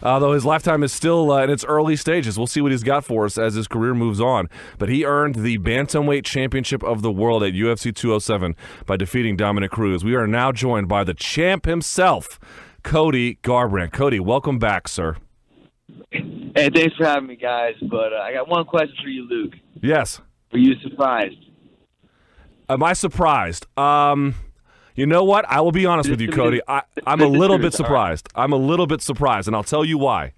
Though his lifetime is still in its early stages. We'll see what he's got for us as his career moves on. But he earned the Bantamweight Championship of the World at UFC 207 by defeating Dominick Cruz. We are now joined by the champ himself, Cody Garbrandt. Cody, welcome back, sir. Hey, thanks for having me, guys. But I got one question for you, Luke. Yes. Were you surprised? Am I surprised? You know what? I will be honest with you, Cody. I'm a little bit surprised. I'm a little bit surprised, and I'll tell you why.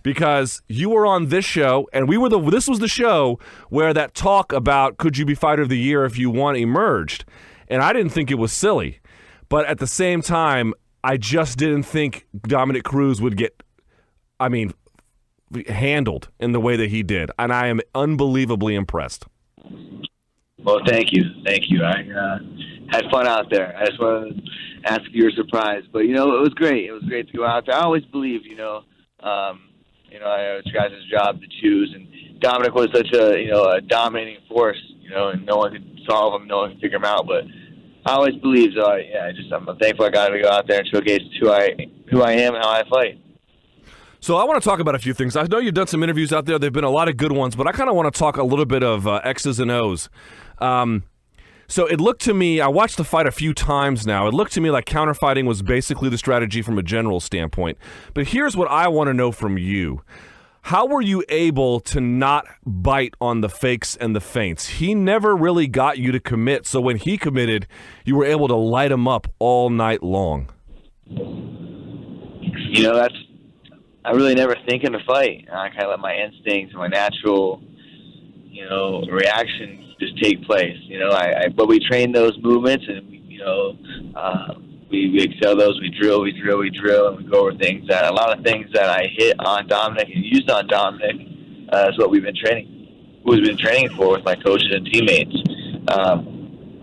Because you were on this show, and this was the show where that talk about could you be Fighter of the Year if you won emerged. And I didn't think it was silly. But at the same time, I just didn't think Dominick Cruz would get, handled in the way that he did. And I am unbelievably impressed. Well, thank you. Thank you. I had fun out there. I just wanted to ask if you were surprised. But, it was great. It was great to go out there. I always believe, it's your guys' job to choose. And Dominick was such a dominating force, and no one could solve him, no one could figure him out. But I always believed, I'm thankful I got to go out there and showcase who I am and how I fight. So I want to talk about a few things. I know you've done some interviews out there. There have been a lot of good ones, but I kind of want to talk a little bit of X's and O's. So it looked to me, I watched the fight a few times now, it looked to me like counterfighting was basically the strategy from a general standpoint. But here's what I want to know from you. How were you able to not bite on the fakes and the feints? He never really got you to commit, so when he committed, you were able to light him up all night long. I really never think in a fight. I kind of let my instincts and my natural, reactions just take place. But we train those movements, and we excel those. We drill, and we go over things a lot of things that I hit on Dominick and used on Dominick. Is what we've been training for with my coaches and teammates.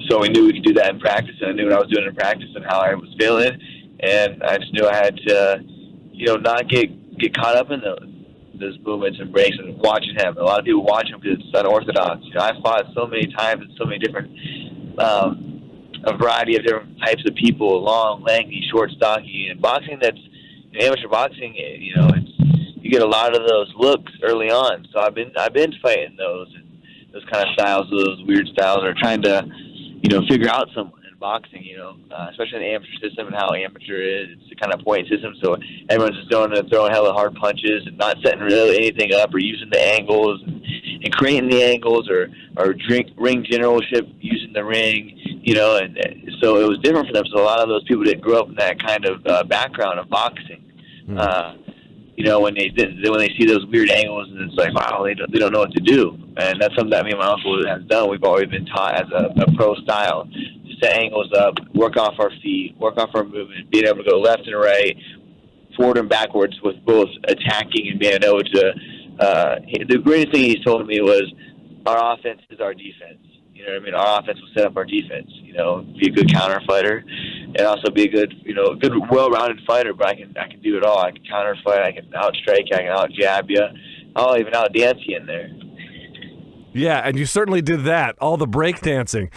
So we knew we could do that in practice, and I knew what I was doing in practice and how I was feeling, and I just knew I had to, not get caught up in those movements and breaks and watching him. A lot of people watch him because it's unorthodox. I fought so many times and so many different, a variety of different types of people, long, lengthy, short, stocky. And boxing, that's amateur boxing. You get a lot of those looks early on. So I've been fighting those kind of styles, those weird styles, or trying to, figure out someone. Boxing, especially in the amateur system and how amateur is. It's a kind of point system, so everyone's just throwing hella hard punches and not setting really anything up or using the angles and creating the angles or ring generalship using the ring, and so it was different for them. So a lot of those people didn't grow up in that kind of background of boxing. When they see those weird angles, and it's like, wow, they don't know what to do. And that's something that me and my uncle has done. We've always been taught as a pro style. Set angles up, work off our feet, work off our movement, being able to go left and right, forward and backwards with both attacking and being able to. The greatest thing he told me was, our offense is our defense. Our offense will set up our defense. Be a good counter fighter, and also be a good, well-rounded fighter. But I can do it all. I can counter fight. I can outstrike. I can out jab you. I'll even out dance you in there. Yeah, and you certainly did that, all the breakdancing.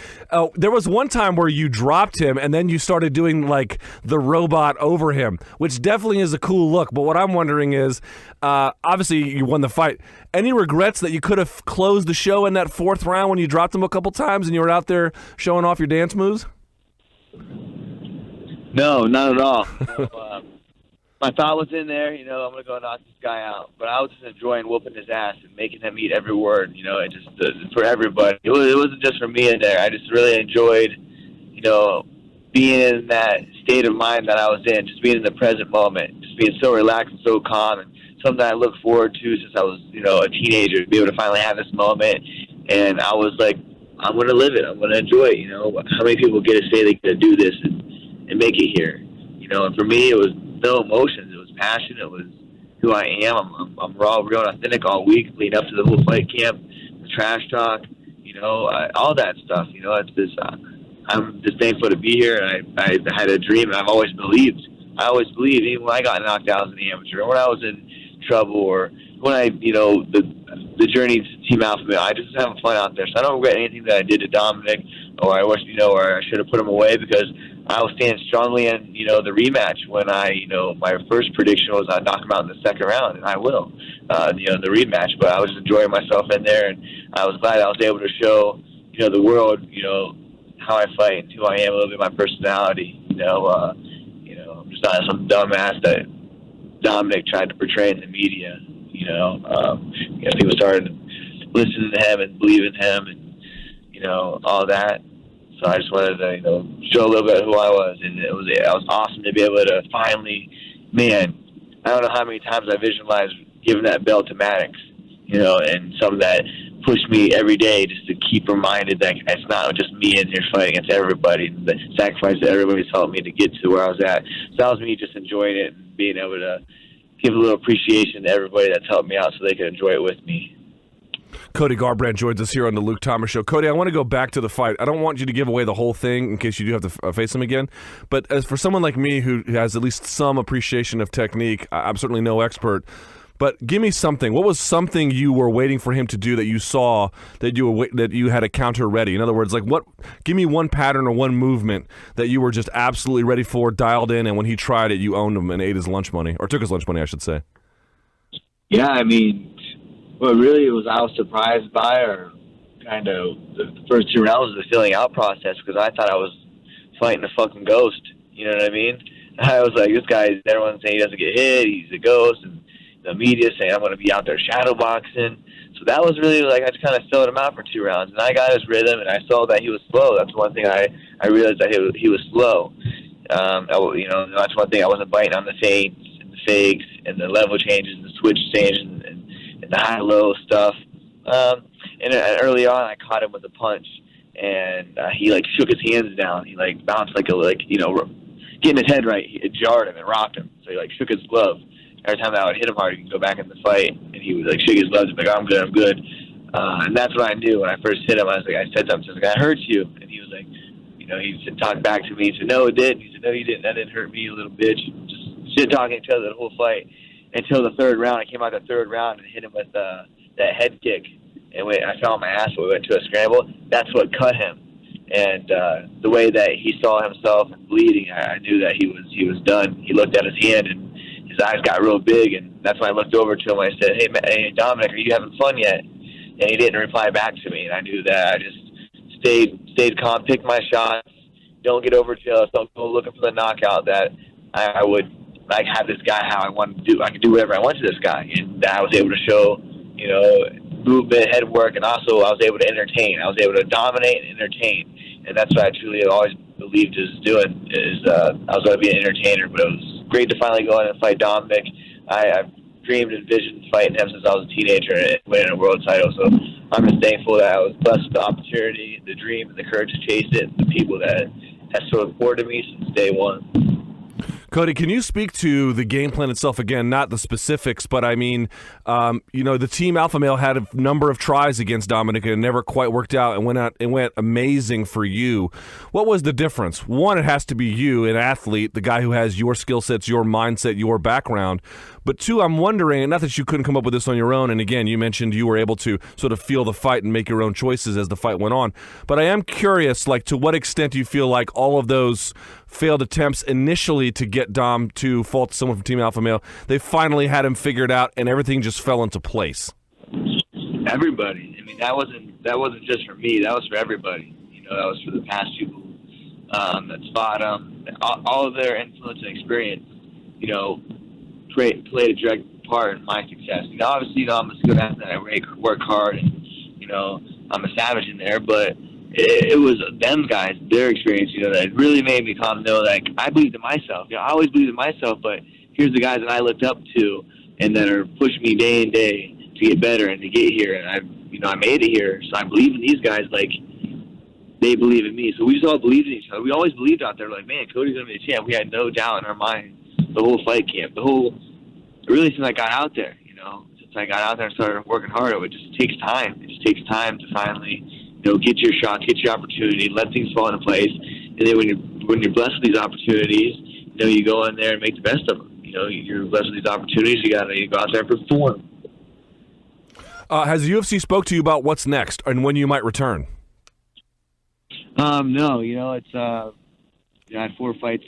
There was one time where you dropped him, and then you started doing, like, the robot over him, which definitely is a cool look. But what I'm wondering is, obviously you won the fight. Any regrets that you could have closed the show in that fourth round when you dropped him a couple times and you were out there showing off your dance moves? No, not at all. My thought was in there, I'm going to go knock this guy out. But I was just enjoying whooping his ass and making him eat every word, and just for everybody. It wasn't just for me in there. I just really enjoyed, being in that state of mind that I was in, just being in the present moment, just being so relaxed and so calm, and something I look forward to since I was, a teenager, to be able to finally have this moment. And I was like, I'm going to live it. I'm going to enjoy it. How many people get to say they get to do this and make it here? And for me, it was no emotions. It was passion. It was who I am. I'm raw, real, and authentic all week, leading up to the whole fight camp, the trash talk, all that stuff. It's just, I'm just thankful to be here. And I had a dream, and I've always believed. Even when I got knocked out as an amateur, or when I was in trouble, or when I, the journey to Team Alpha Male, I just was having fun out there. So I don't regret anything that I did to Dominick, or I wish, or I should have put him away, because I will stand strongly in, the rematch when my first prediction was I'd knock him out in the second round, and I will, the rematch. But I was enjoying myself in there, and I was glad I was able to show, the world, how I fight and who I am, a little bit of my personality. I'm just not some dumbass that Dominick tried to portray in the media. People started listening to him and believing him, and all that. So I just wanted to, show a little bit of who I was, and it was awesome to be able to finally, man. I don't know how many times I visualized giving that belt to Maddox, and some of that pushed me every day just to keep reminded that it's not just me in here fighting, it's everybody, and the sacrifice that everybody's helped me to get to where I was at. So that was me just enjoying it and being able to give a little appreciation to everybody that's helped me out so they could enjoy it with me. Cody Garbrandt joins us here on the Luke Thomas Show. Cody, I want to go back to the fight. I don't want you to give away the whole thing in case you do have to face him again. But as for someone like me who has at least some appreciation of technique, I'm certainly no expert. But give me something. What was something you were waiting for him to do that you saw that you had a counter ready? In other words, give me one pattern or one movement that you were just absolutely ready for, dialed in, and when he tried it, you owned him and ate his lunch money, or took his lunch money, I should say. Yeah, I mean, what really I was surprised by, or kind of The first 2 rounds was the filling out process because I thought I was fighting a fucking ghost. You know what I mean? I was like, this guy, everyone's saying he doesn't get hit, he's a ghost, and the media saying I'm going to be out there shadow boxing. So that was really I just kind of filled him out for 2 rounds, and I got his rhythm, and I saw that he was slow. That's one thing I realized that he was slow. That's one thing I wasn't biting on the feints and the fakes and the level changes, the switch changes, and the high-low stuff. And early on, I caught him with a punch, and he shook his hands down. He bounced getting his head right. It jarred him and rocked him. So he shook his glove. Every time I would hit him hard, he could go back in the fight, and he would shake his gloves and be like, I'm good. And that's what I knew when I first hit him. I said something, I was like, I hurt you. And he was like, he talked back to me. He said, no, it didn't. He said, no, you didn't. That didn't hurt me, you little bitch. Just shit-talking each other the whole fight until the 3rd round. I came out the 3rd round and hit him with that head kick. And I fell on my ass when we went to a scramble. That's what cut him. And the way that he saw himself bleeding, I knew that he was done. He looked at his hand, and his eyes got real big, and that's when I looked over to him. I said, hey, Dominick, are you having fun yet? And he didn't reply back to me, and I knew that. I just stayed calm, picked my shots, don't get overzealous, don't go looking for the knockout that I would have this guy how I wanted to do. I could do whatever I want to this guy, and I was able to show, movement, head work, and also I was able to entertain. I was able to dominate and entertain, and that's what I truly have always believed I was going to be an entertainer. But it was great to finally go in and fight Dominick. I've dreamed and envisioned fighting him since I was a teenager and winning a world title. So I'm just thankful that I was blessed with the opportunity, the dream, and the courage to chase it, and the people that have supported me since day one. Cody, can you speak to the game plan itself again? Not the specifics, but I mean, the team Alpha Male had a number of tries against Dominick and it never quite worked out and went amazing for you. What was the difference? One, it has to be you, an athlete, the guy who has your skill sets, your mindset, your background. But two, I'm wondering, not that you couldn't come up with this on your own, and again, you mentioned you were able to sort of feel the fight and make your own choices as the fight went on. But I am curious, to what extent do you feel like all of those failed attempts initially to get Dom to fault someone from Team Alpha Male, they finally had him figured out and everything just fell into place? Everybody. I mean, that wasn't just for me. That was for everybody. That was for the past people that spot him. All of their influence and experience, played a direct part in my success. Obviously, I'm a good athlete. I work hard, and I'm a savage in there. But it was them guys, their experience, that really made me calm. I believed in myself. I always believed in myself, but here's the guys that I looked up to, and that are pushing me day and day to get better and to get here. And I made it here, so I believe in these guys like they believe in me. So we just all believed in each other. We always believed out there, man, Cody's gonna be the champ. We had no doubt in our mind. The whole fight camp, really since I got out there, since I got out there and started working hard, it just takes time. It just takes time to finally, get your shot, get your opportunity, let things fall into place. And then when you're blessed with these opportunities, you go in there and make the best of them. You're blessed with these opportunities. You got to go out there and perform. Has the UFC spoke to you about what's next and when you might return? No, it's I had 4 fights,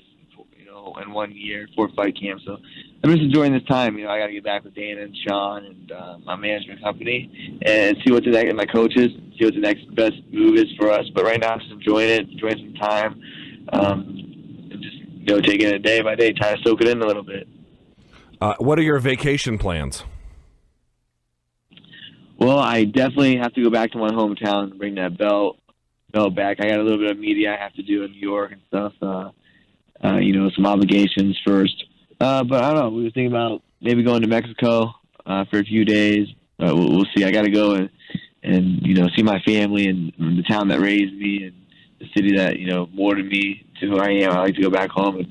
in 1 year, 4-fight camp. So I'm just enjoying this time. I got to get back with Dana and Sean and my management company and see what the next, and my coaches, see what the next best move is for us. But right now, I'm just enjoying it, enjoying some time, and just taking it day by day, trying to soak it in a little bit. What are your vacation plans? Well, I definitely have to go back to my hometown and bring that belt back. I got a little bit of media I have to do in New York and stuff. Some obligations first. But I don't know. We were thinking about maybe going to Mexico for a few days. We'll see. I got to go and see my family and the town that raised me and the city that molded me to who I am. I like to go back home and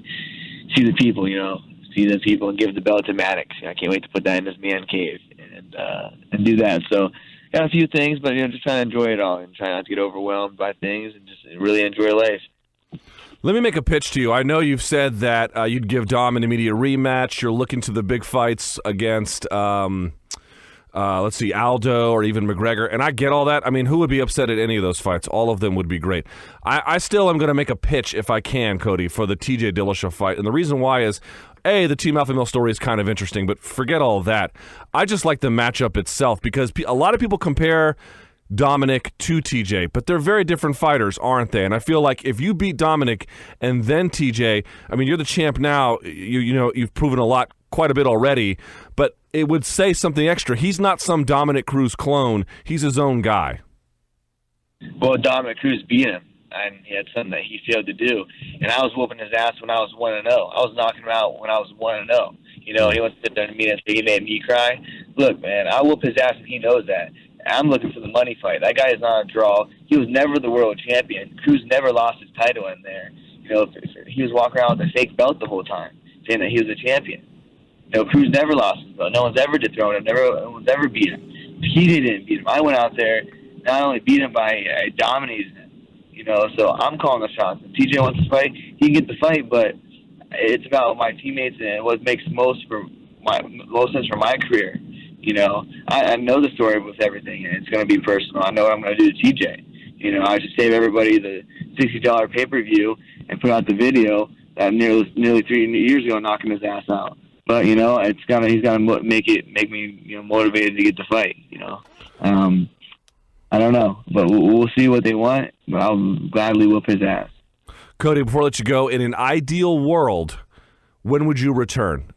see the people. See the people and give the belt to Maddox. I can't wait to put that in his man cave and do that. So got a few things, but just trying to enjoy it all and try not to get overwhelmed by things and just really enjoy life. Let me make a pitch to you. I know you've said that you'd give Dom an immediate rematch. You're looking to the big fights against, Aldo or even McGregor, and I get all that. I mean, who would be upset at any of those fights? All of them would be great. I still am going to make a pitch, if I can, Cody, for the TJ Dillashaw fight, and the reason why is, A, the Team Alpha Male story is kind of interesting, but forget all of that. I just like the matchup itself because a lot of people compare Dominick to TJ, but they're very different fighters, aren't they? And I feel like if you beat Dominick and then TJ, I mean, you're the champ now. You've proven quite a bit already, but it would say something extra. He's not some Dominick Cruz clone. He's his own guy. Well, Dominick Cruz beat him, and he had something that he failed to do. And I was whooping his ass when I was 1-0. I was knocking him out when I was 1-0. He wants to sit there and meet and say he made me cry. Look, man, I whoop his ass, and he knows that. I'm looking for the money fight. That guy is not a draw. He was never the world champion. Cruz never lost his title in there. He was walking around with a fake belt the whole time, saying that he was a champion. Cruz never lost his belt. No one's ever dethroned him. No one's ever beat him. He didn't beat him. I went out there, not only beat him, but I dominated him. So I'm calling the shots. If TJ wants to fight, he can get the fight, but it's about my teammates and what makes most sense for my career. I know the story with everything, and it's going to be personal. I know what I'm going to do to TJ. I should save everybody the $60 pay-per-view and put out the video that nearly 3 years ago knocking his ass out. But he's got to make me motivated to get the fight. I don't know, but we'll see what they want. But I'll gladly whoop his ass. Cody, before I let you go, in an ideal world, when would you return?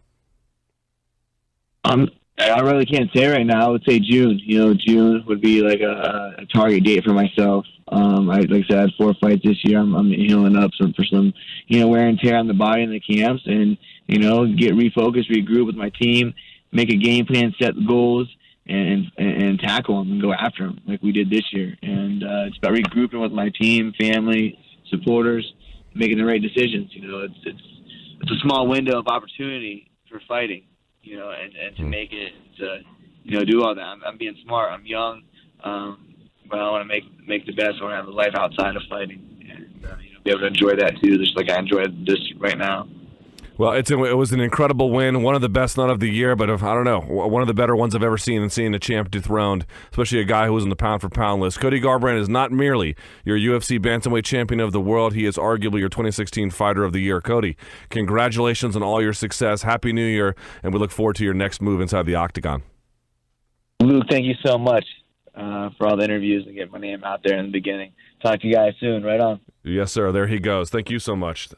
I really can't say right now. I would say June. June would be like a target date for myself. Like I said, I had 4 fights this year. I'm healing up for some, wear and tear on the body in the camps, and get refocused, regroup with my team, make a game plan, set goals, and tackle them and go after them like we did this year. And it's about regrouping with my team, family, supporters, making the right decisions. It's a small window of opportunity for fighting. And to make it, to do all that. I'm being smart. I'm young, but I want to make the best. I want to have a life outside of fighting, and be able to enjoy that too, just like I enjoy this right now. Well, it was an incredible win, one of the best, not of the year, but I don't know, one of the better ones I've ever seen, and seeing a champ dethroned, especially a guy who was in the pound-for-pound list. Cody Garbrandt is not merely your UFC bantamweight champion of the world, he is arguably your 2016 Fighter of the Year. Cody, congratulations on all your success. Happy New Year, and we look forward to your next move inside the octagon. Luke, thank you so much for all the interviews and getting my name out there in the beginning. Talk to you guys soon. Right on. Yes, sir. There he goes. Thank you so much.